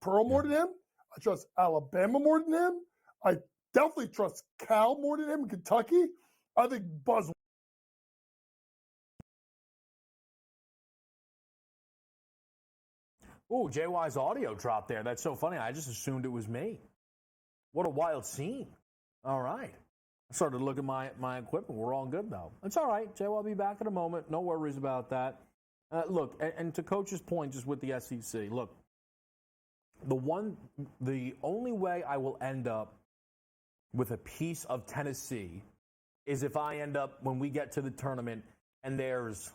Pearl more than him. I trust Alabama more than him. I definitely trust Cal more than him in Kentucky. I think Buzz. Ooh, JY's audio dropped there. That's so funny. I just assumed it was me. What a wild scene. All right. I started to look at my equipment. We're all good, though. It's all right. JY will be back in a moment. No worries about that. Look, and to Coach's point, just with the SEC, look, the only way I will end up with a piece of Tennessee is if I end up, when we get to the tournament, and there's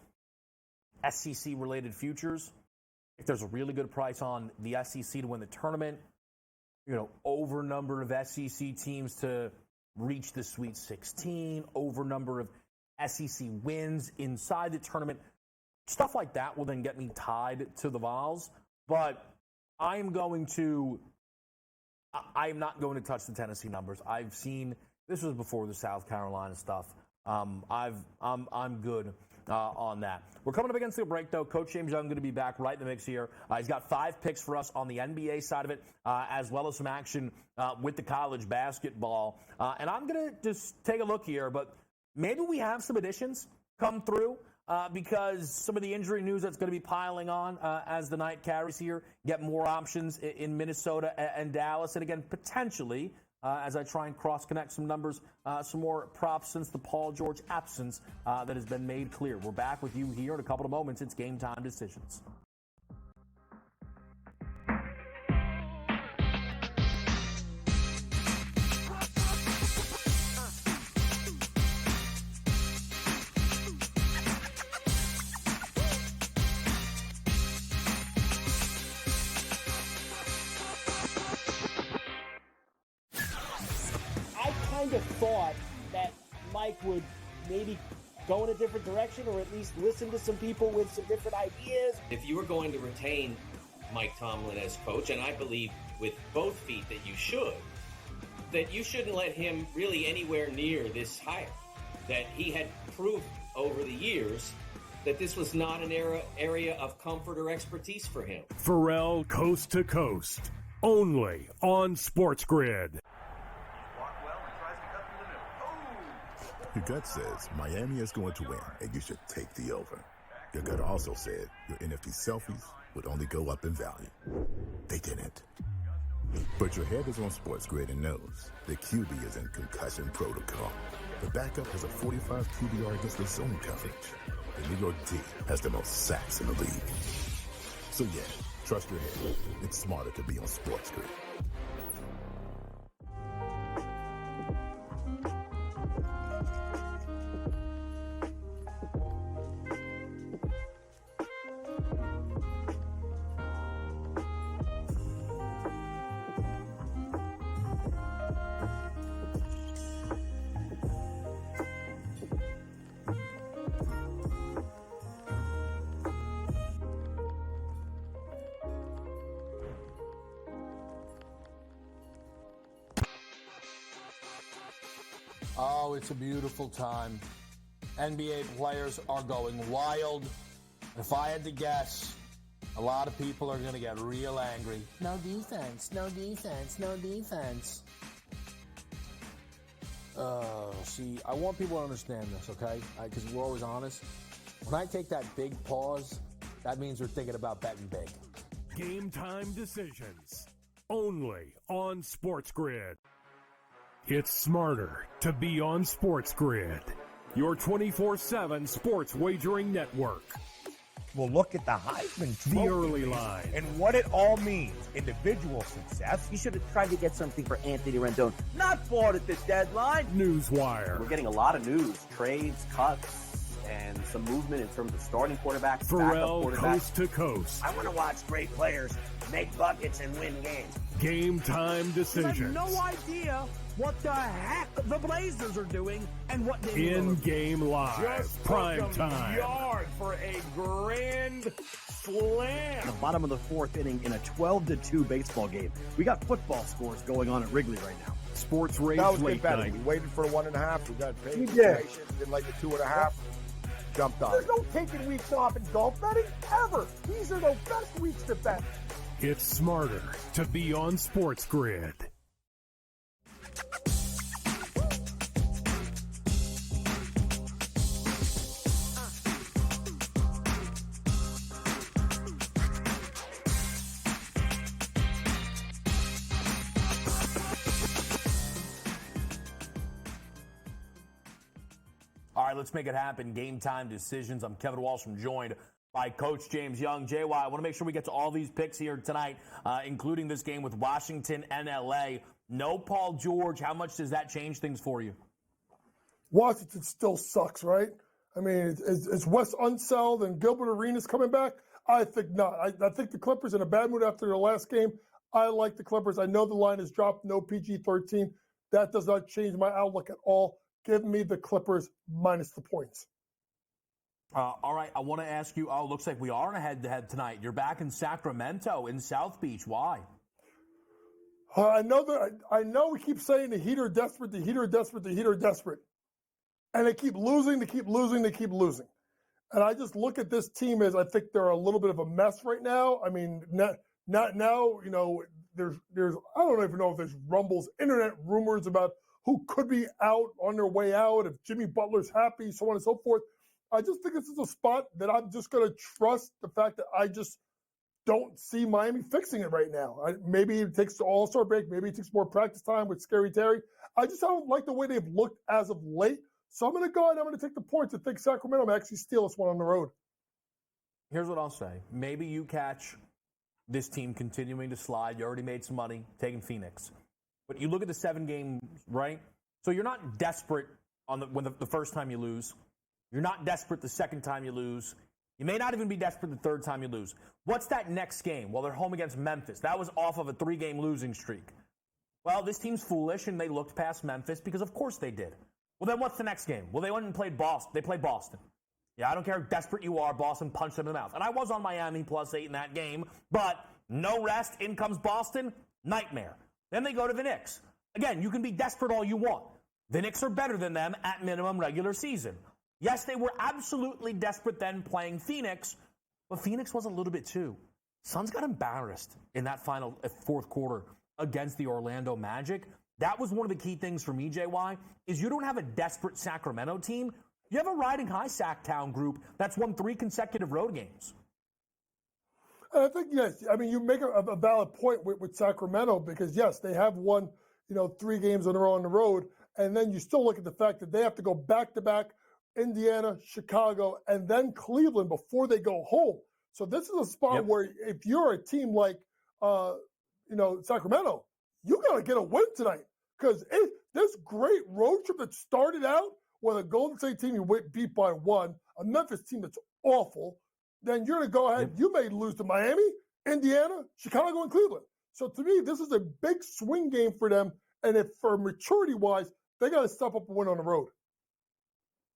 SEC-related futures. If there's a really good price on the SEC to win the tournament, over number of SEC teams to reach the Sweet 16, over number of SEC wins inside the tournament, stuff like that will then get me tied to the Vols. But I'm not going to touch the Tennessee numbers. I've seen, this was before the South Carolina stuff. I'm good on that. We're coming up against the break, though. Coach James Young going to be back right in the mix here. He's got 5 picks for us on the NBA side of it, as well as some action with the college basketball. And I'm going to just take a look here, but maybe we have some additions come through because some of the injury news that's going to be piling on as the night carries here, get more options in Minnesota and Dallas. And again, potentially, as I try and cross-connect some numbers, some more props since the Paul George absence that has been made clear. We're back with you here in a couple of moments. It's Game Time Decisions. Thought that Mike would maybe go in a different direction or at least listen to some people with some different ideas. If you were going to retain Mike Tomlin as coach, and I believe with both feet that you shouldn't let him really anywhere near this hire. That he had proved over the years that this was not an area of comfort or expertise for him. Pharrell Coast to Coast, only on Sports Grid. Your gut says Miami is going to win, and you should take the over. Your gut also said your NFT selfies would only go up in value. They didn't. But your head is on Sports Grid and knows the QB is in concussion protocol. The backup has a 45 QBR against the zone coverage. The New York D has the most sacks in the league. So yeah, trust your head. It's smarter to be on Sports Grid. Oh, it's a beautiful time. NBA players are going wild. If I had to guess, a lot of people are going to get real angry. No defense, no defense, no defense. See, I want people to understand this, okay? Because we're always honest. When I take that big pause, that means we're thinking about betting big. Game Time Decisions, only on Sports Grid. It's smarter to be on Sports Grid, your 24/7 sports wagering network. Well, look at the Heisman Trophy. The early line. And what it all means. Individual success. You should have tried to get something for Anthony Rendon. Not bought at the deadline. Newswire. We're getting a lot of news. Trades, cuts, and some movement in terms of starting quarterbacks, Pharrell backup quarterbacks. Coast to Coast. I want to watch great players make buckets and win games. Game Time Decisions. I have no idea what the heck the Blazers are doing and what they In-game live. Just prime time. Yard for a grand slam. The bottom of the fourth inning in a 12-2 baseball game. We got football scores going on at Wrigley right now. Sports Rage That was late better. night. We waited for 1.5. We got paid. We did. Did like the 2.5. Jumped on. There's no taking weeks off in golf betting ever. These are the best weeks to bet. It's smarter to be on Sports Grid. All right, let's make it happen. Game time decisions. I'm Kevin Walsh. I'm joined by Coach James Young. JY, I want to make sure we get to all these picks here tonight, including this game with Washington and LA. No Paul George. How much does that change things for you? Washington still sucks, right? I mean, is Wes Unseld and Gilbert Arenas coming back? I think not. I think the Clippers in a bad mood after their last game. I like the Clippers. I know the line is dropped, no PG-13. That does not change my outlook at all. Give me the Clippers minus the points. All right, I want to ask you, looks like we are in a head-to-head tonight. You're back in Sacramento, in South Beach. Why? I know we keep saying the Heat are desperate, the Heat are desperate, the Heat are desperate. And they keep losing, they keep losing, they keep losing. And I just look at this team as I think they're a little bit of a mess right now. I mean, not now, you know, there's I don't even know if there's rumbles, internet rumors about who could be out on their way out, if Jimmy Butler's happy, so on and so forth. I just think this is a spot that I'm just going to trust the fact that I just don't see Miami fixing it right now. Maybe it takes the All-Star break. Maybe it takes more practice time with Scary Terry. I just don't like the way they've looked as of late. So I'm going to go ahead and I'm going to take the points and think Sacramento may actually steal this one on the road. Here's what I'll say. Maybe you catch this team continuing to slide. You already made some money taking Phoenix. But you look at the 7 games, right? So you're not desperate when the first time you lose. You're not desperate the second time you lose. You may not even be desperate the third time you lose. What's that next game? Well, they're home against Memphis. That was off of a 3-game losing streak. Well, this team's foolish, and they looked past Memphis because, of course, they did. Well, then what's the next game? Well, they went and played Boston. They played Boston. Yeah, I don't care how desperate you are. Boston punched them in the mouth. And I was on Miami +8 in that game, but no rest. In comes Boston. Nightmare. Then they go to the Knicks. Again, you can be desperate all you want. The Knicks are better than them at minimum regular season. Yes, they were absolutely desperate then playing Phoenix, but Phoenix was a little bit too. Suns got embarrassed in that final fourth quarter against the Orlando Magic. That was one of the key things for me, JY, is you don't have a desperate Sacramento team. You have a riding high Sac-Town group that's won 3 consecutive road games. I think, yes, I mean, you make a valid point with Sacramento because, yes, they have won, 3 games in a row on the road. And then you still look at the fact that they have to go back-to-back Indiana, Chicago, and then Cleveland before they go home. So this is a spot where if you're a team like, Sacramento, you got to get a win tonight because this great road trip that started out with a Golden State team you beat by 1, a Memphis team that's awful, then you're going to go ahead. You may lose to Miami, Indiana, Chicago, and Cleveland. So to me, this is a big swing game for them. And if for maturity-wise, they got to step up and win on the road.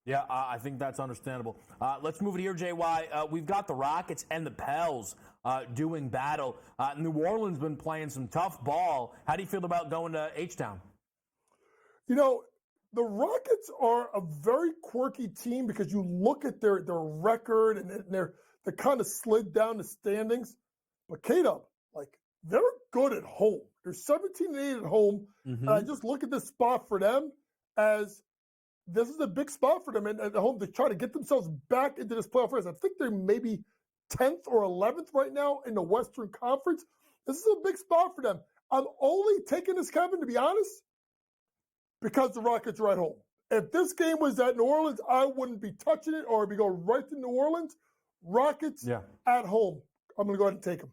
Yeah, I think that's understandable. Let's move it here, JY. We've got the Rockets and the Pels doing battle. New Orleans been playing some tough ball. How do you feel about going to H-Town? The Rockets are a very quirky team because you look at their record and they kind of slid down the standings. But K-Dub, they're good at home. They're 17-8 at home. Mm-hmm. And I just look at this spot for them as this is a big spot for them at home to try to get themselves back into this playoff race. I think they're maybe 10th or 11th right now in the Western Conference. This is a big spot for them. I'm only taking this, Kevin, to be honest, because the Rockets are at home. If this game was at New Orleans, I wouldn't be touching it or I'd be going right to New Orleans. Rockets at home. I'm going to go ahead and take them.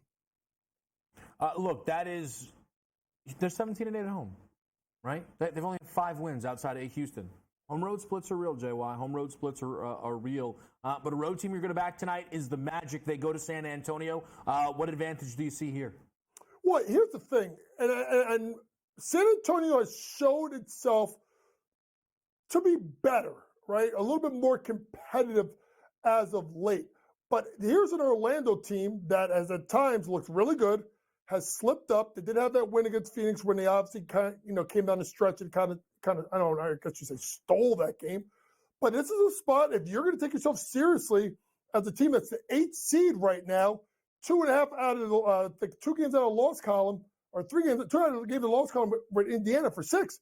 Look, they're 17-8 at home, right? They've only had 5 wins outside of Houston. Home road splits are real, JY. Home road splits are real. But a road team you're going to back tonight is the Magic. They go to San Antonio. What advantage do you see here? Well, here's the thing. And San Antonio has showed itself to be better, right? A little bit more competitive as of late. But here's an Orlando team that has at times looked really good, has slipped up. They did have that win against Phoenix when they obviously came down the stretch and kind of I don't know, I guess you say stole that game. But this is a spot, if you're going to take yourself seriously as a team that's the 8th seed right now, 2.5 out of the 2 games out of the loss column, or 3 games, 2 out of the games of the loss column with Indiana for 6.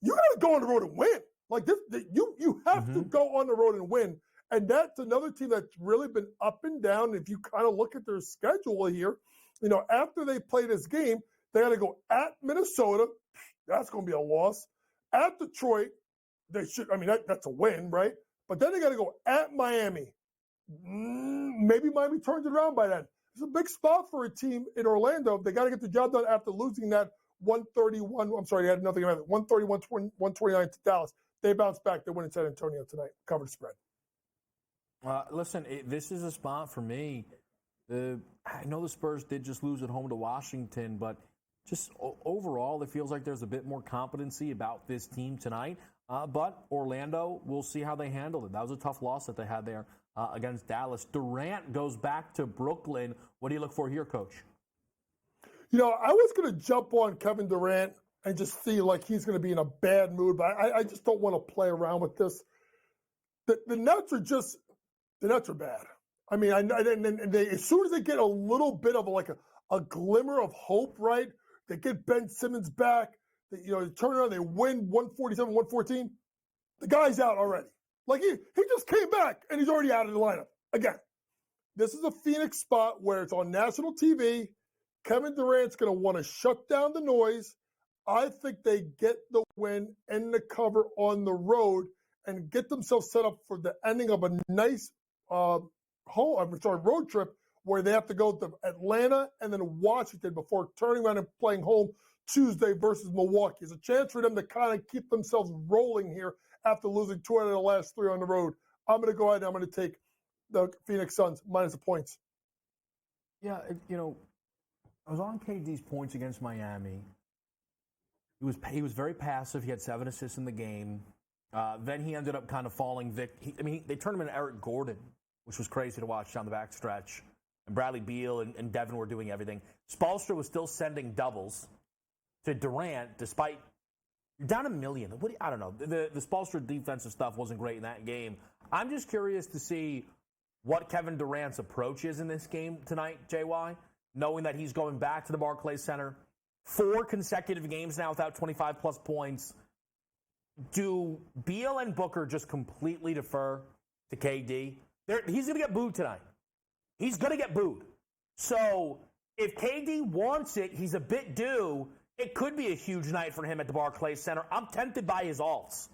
You got to go on the road and win. Like this, you have to go on the road and win. And that's another team that's really been up and down. If you kind of look at their schedule here, after they play this game, they got to go at Minnesota. That's going to be a loss. At Detroit, they should. I mean, that's a win, right? But then they got to go at Miami. Maybe Miami turns it around by then. It's a big spot for a team in Orlando. They got to get the job done after losing that 131. I'm sorry, they had nothing about it. 131-129 to Dallas. They bounced back. They win in San Antonio tonight. Covered spread. Listen, this is a spot for me. I know the Spurs did just lose at home to Washington, but just overall, it feels like there's a bit more competency about this team tonight. But Orlando, we'll see how they handle it. That was a tough loss that they had there against Dallas. Durant goes back to Brooklyn. What do you look for here, Coach? I was going to jump on Kevin Durant and just see like he's going to be in a bad mood, but I just don't want to play around with this. The Nets are bad. I mean, as soon as they get a little bit of a glimmer of hope, right? They get Ben Simmons back. They turn around, they win 147-114. The guy's out already. Like he just came back and he's already out of the lineup again. This is a Phoenix spot where it's on national TV. Kevin Durant's going to want to shut down the noise. I think they get the win and the cover on the road and get themselves set up for the ending of a nice road trip where they have to go to Atlanta and then Washington before turning around and playing home Tuesday versus Milwaukee. It's a chance for them to kind of keep themselves rolling here after losing 2 out of the last 3 on the road. I'm going to go ahead and I'm going to take the Phoenix Suns minus the points. Yeah, I was on KD's points against Miami. He was very passive. He had 7 assists in the game. Then he ended up kind of falling victim. They turned him into Eric Gordon, which was crazy to watch down the backstretch. And Bradley Beal and Devin were doing everything. Spoelstra was still sending doubles to Durant, despite you're down $1 million. I don't know. The Spoelstra defensive stuff wasn't great in that game. I'm just curious to see what Kevin Durant's approach is in this game tonight, JY, knowing that he's going back to the Barclays Center. 4 consecutive games now without 25-plus points. Do Beal and Booker just completely defer to KD? He's going to get booed tonight. He's going to get booed. So if KD wants it, he's a bit due. It could be a huge night for him at the Barclays Center. I'm tempted by his alts.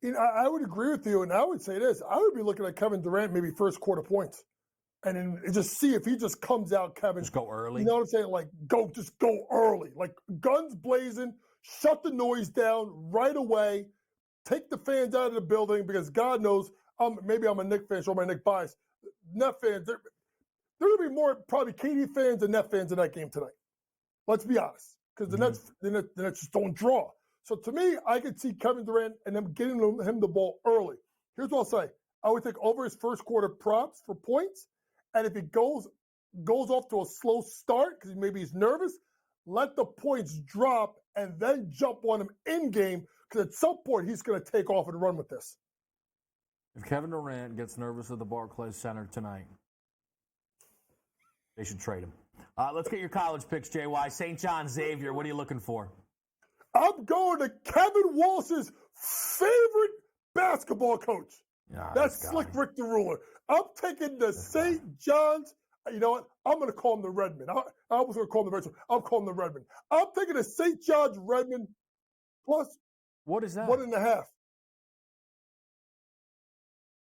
I would agree with you, and I would say this. I would be looking at Kevin Durant maybe first quarter points. And then just see if he just comes out, Kevin. Just go early. You know what I'm saying? Like, just go early. Like, guns blazing, shut the noise down right away, take the fans out of the building because God knows, maybe I'm a Knicks fan, show my Knicks bias. Net fans, there will be more probably KD fans and Net fans in that game tonight. Let's be honest. Because the Nets just don't draw. So to me, I could see Kevin Durant and them getting him the ball early. Here's what I'll say. I would take over his first quarter props for points. And if he goes off to a slow start because maybe he's nervous, let the points drop and then jump on him in game because at some point he's going to take off and run with this. If Kevin Durant gets nervous at the Barclays Center tonight, they should trade him. Let's get your college picks, JY. St. John Xavier, what are you looking for? I'm going to Kevin Walsh's favorite basketball coach. That's Slick Rick the Ruler. I'm taking the St. John's. You know what? I'm going to call him the Redmen. I was going to call him the Redmen. I'm calling him the Redmen. I'm taking the St. John's Redmen plus what is that? 1.5.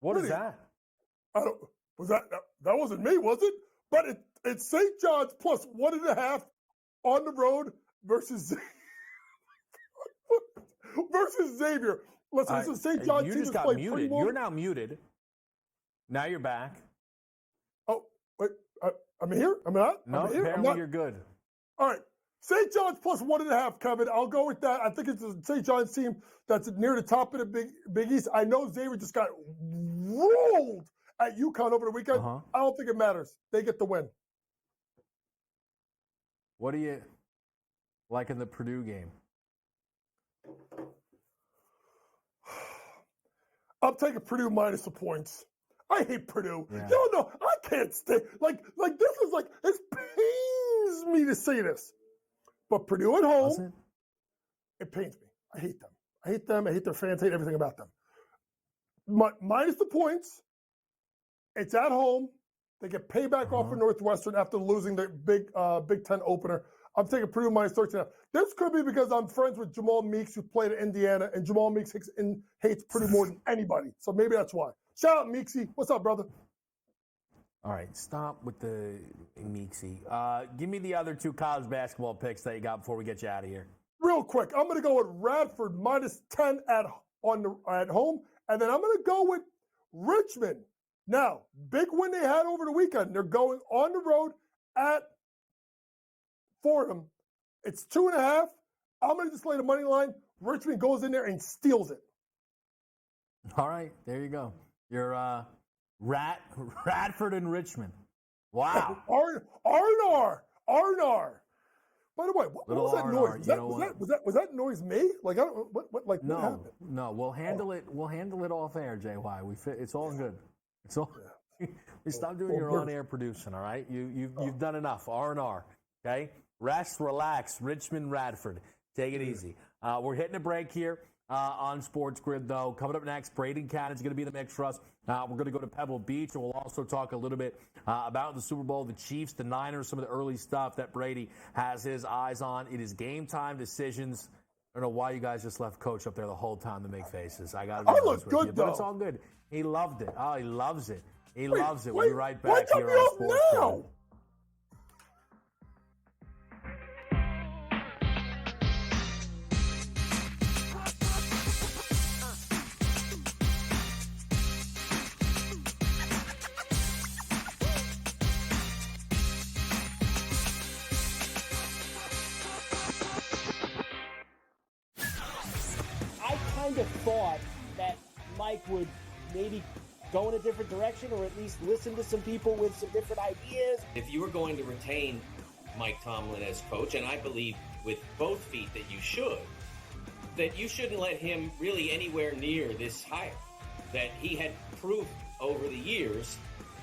What is that? That wasn't me, was it? But it's St. John's plus 1.5 on the road versus Xavier. Listen, this is St. John's. You just got muted. You're now muted. Now you're back. Oh, wait. I'm here? I'm not? No, here? apparently you're good. All right. St. John's plus 1.5, Kevin. I'll go with that. I think it's a St. John's team that's near the top of the Big East. I know Xavier just got rolled at UConn over the weekend. I don't think it matters. They get the win. What do you like in the Purdue game? I'm taking Purdue minus the points. I hate Purdue. Yeah. You don't know. I can't stand this is like it pains me to say this, but Purdue at home, it pains me. I hate them. I hate them. I hate their fans. I hate everything about them. Minus the points. It's at home. They get payback off of Northwestern after losing their Big Ten opener. I'm taking Purdue minus 13.5. This could be because I'm friends with Jamal Meeks, who played at Indiana, and Jamal Meeks hates Purdue more than anybody. So maybe that's why. Shout out Meeksy. What's up, brother? All right, stop with the Meeksy. Give me the other two college basketball picks that you got before we get you out of here. Real quick, I'm going to go with Radford minus 10 at home, and then I'm going to go with Richmond. Now, big win they had over the weekend. They're going on the road at Fordham. It's 2.5. I'm going to just lay the money line. Richmond goes in there and steals it. All right, there you go. You're Radford and Richmond. Wow. Arnar. By the way, what was that noise? Was that noise me? Like I don't what happened? No. We'll handle it. We'll handle it off air, JY. It's all good. It's all. You stop doing your on-air producing. All right. You've done enough. R&R. Okay. Rest, relax. Richmond, Radford. Take it easy. We're hitting a break here on Sports Grid, though. Coming up next, Braden Cannon's going to be in the mix for us. We're going to go to Pebble Beach, and we'll also talk a little bit about the Super Bowl, the Chiefs, the Niners, some of the early stuff that Brady has his eyes on. It is game time decisions. I don't know why you guys just left Coach up there the whole time to make faces. I got to be honest with you, but it's all good. He loved it. Oh, he loves it. He loves it. We'll be right back here on Sports Grid. Thought that Mike would maybe go in a different direction, or at least listen to some people with some different ideas. If you were going to retain Mike Tomlin as coach, and I believe with both feet that you shouldn't let him really anywhere near this hire. That he had proved over the years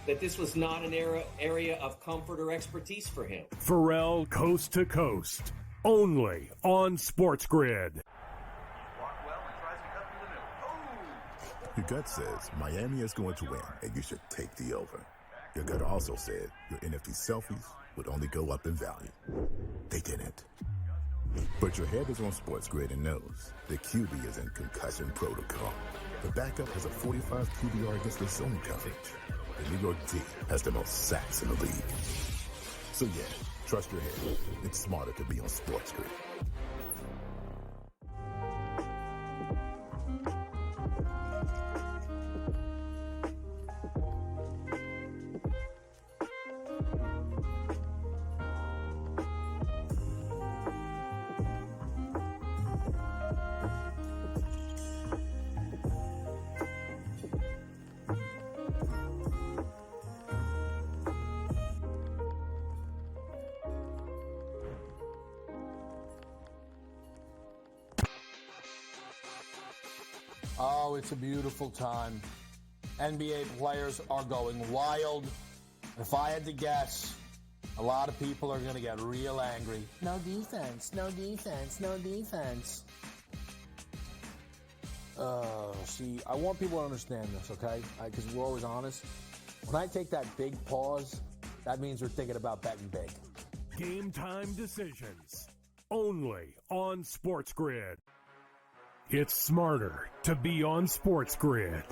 that this was not an area of comfort or expertise for him. Pharrell Coast to Coast, only on Sports Grid. Your gut says Miami is going to win, and you should take the over. Your gut also said your NFT selfies would only go up in value. They didn't. But your head is on Sports Grid and knows the QB is in concussion protocol. The backup has a 45 QBR against the zone coverage. The New York D has the most sacks in the league. So yeah, trust your head. It's smarter to be on Sports Grid. Oh, it's a beautiful time. NBA players are going wild. If I had to guess, a lot of people are going to get real angry. No defense, no defense, no defense. See, I want people to understand this, okay? Because we're always honest. When I take that big pause, that means we're thinking about betting big. Game time decisions, only on Sports Grid. It's smarter to be on Sports Grid,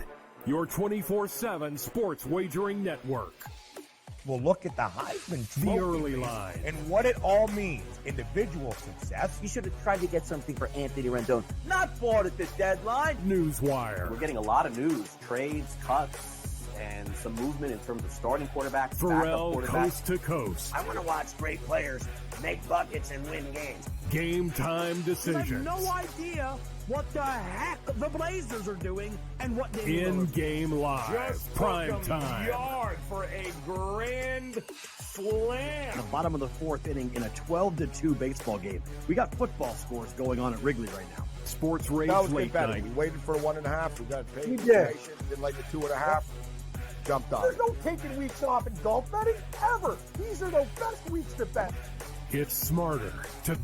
your 24/7 sports wagering network. Well, look at the Heisman Trophy. The early line. And what it all means. Individual success. You should have tried to get something for Anthony Rendon. Not bought at the deadline. Newswire. We're getting a lot of news. Trades, cuts, and some movement in terms of starting quarterbacks, Pharrell backup quarterbacks. Coast to Coast. I want to watch great players make buckets and win games. Game time decisions. I have no idea what the heck the Blazers are doing and what they In-game live. Just prime time. Yard for a grand slam. The bottom of the fourth inning in a 12-2 baseball game. We got football scores going on at Wrigley right now. Sports Rage That was late better. night. We waited for 1.5. We got paid. We did. Did like the 2.5. jumped on There's it. no taking weeks off in golf betting, ever. These are the best weeks to bet. It's smarter to